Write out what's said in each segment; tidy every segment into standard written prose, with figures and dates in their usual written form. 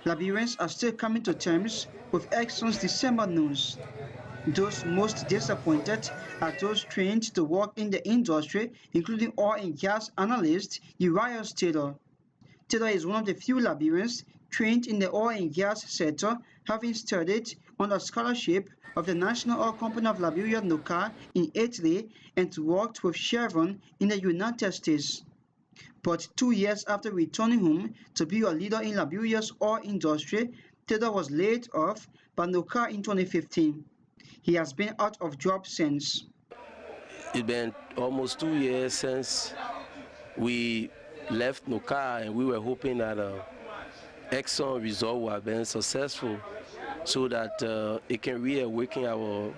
Liberians are still coming to terms with Exxon's December news. Those most disappointed are those trained to work in the industry, including oil and gas analyst Urias Taylor. Taylor is one of the few Liberians trained in the oil and gas sector, having studied under scholarship of the National Oil Company of Liberia (NOCA) in Italy and worked with Chevron in the United States. But 2 years after returning home to be a leader in Liberia's oil industry, Taylor was laid off by NOCA in 2015. He has been out of job since. It's been almost 2 years since we left NOCA, and we were hoping that Exxon result would have been successful so that it can reawaken our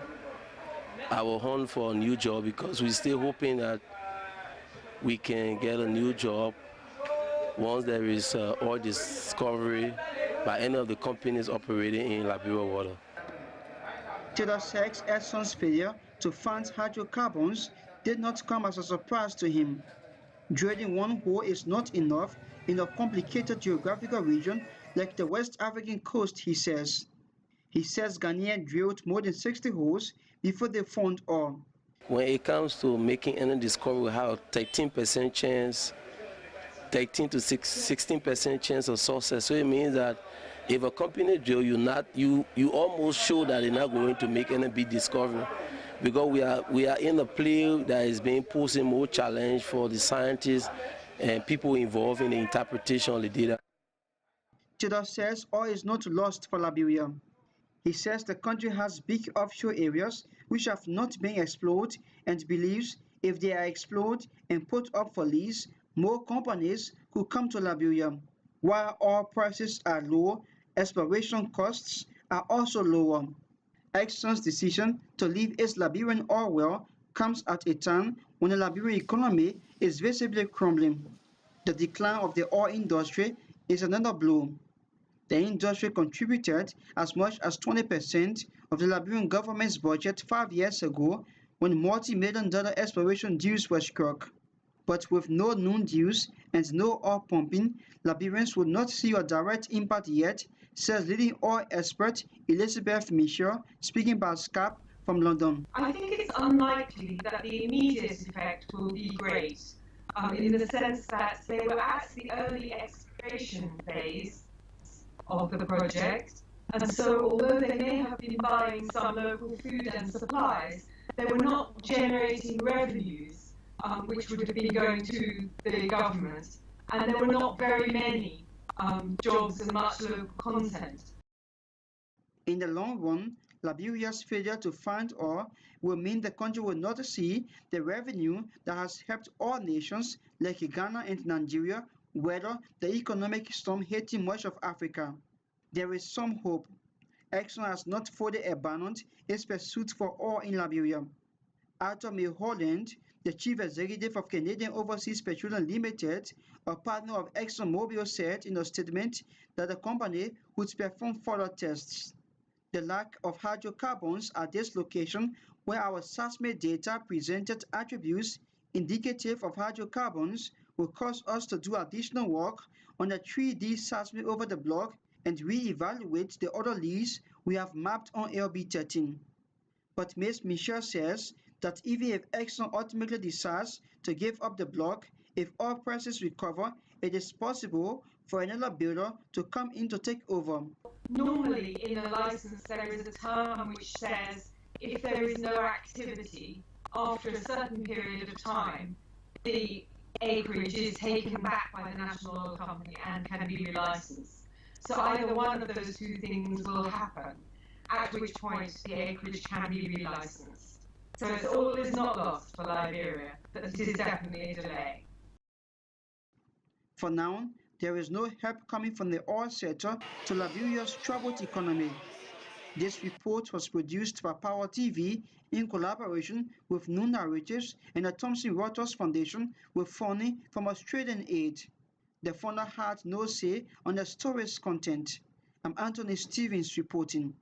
hunt for a new job, because we're still hoping that we can get a new job once there is oil discovery by any of the companies operating in Liberia water. Taylor says Exxon's failure to fund hydrocarbons did not come as a surprise to him. Drilling one hole is not enough in a complicated geographical region like the West African coast, he says. He says Ghanaians drilled more than 60 holes before they found oil. When it comes to making any discovery, we have a 13% chance, 13 to 16% chance of success. So it means that if a company drill, you almost show that they're not going to make any big discovery, because we are in a play that is being posing more challenge for the scientists and people involved in the interpretation of the data. Taylor says oil is not lost for Liberia. He says the country has big offshore areas which have not been explored and believes if they are explored and put up for lease, more companies could come to Liberia. While oil prices are low, exploration costs are also lower. Exxon's decision to leave its Liberian oil well comes at a time when the Liberian economy is visibly crumbling. The decline of the oil industry is another blow. The industry contributed as much as 20% of the Liberian government's budget 5 years ago when multi-million-dollar exploration deals were struck. But with no known deals and no oil pumping, Liberians will not see a direct impact yet, says leading oil expert Elizabeth Mitchell, speaking by Skype from London. I think it's unlikely that the immediate effect will be great, in the sense that they were at the early exploration phase of the project, and so although they may have been buying some local food and supplies, they were not generating revenues which would have been going to the government, and there were not very many jobs and much local content. In the long run, Liberia's failure to find oil will mean the country will not see the revenue that has helped all nations like Ghana and Nigeria weather the economic storm hitting much of Africa. There is some hope. Exxon has not fully abandoned its pursuit for oil in Liberia. Arthur May Holland, the chief executive of Canadian Overseas Petroleum Limited, a partner of ExxonMobil, said in a statement that the company would perform further tests. The lack of hydrocarbons at this location, where our seismic data presented attributes indicative of hydrocarbons, will cause us to do additional work on the 3D seismic over the block and re-evaluate the other leads we have mapped on LB13. But Ms. Michel says that even if Exxon ultimately decides to give up the block, if oil prices recover, it is possible for another builder to come in to take over. Normally in a license there is a term which says if there is no activity after a certain period of time, the acreage is taken back by the National Oil Company and can be relicensed. So either one of those two things will happen, at which point the acreage can be relicensed. So all is not lost for Liberia, but it is definitely a delay. For now, there is no help coming from the oil sector to Liberia's troubled economy. This report was produced by Power TV in collaboration with New Narratives and the Thomson Reuters Foundation with funding from Australian Aid. The funder had no say on the story's content. I'm Anthony Stevens reporting.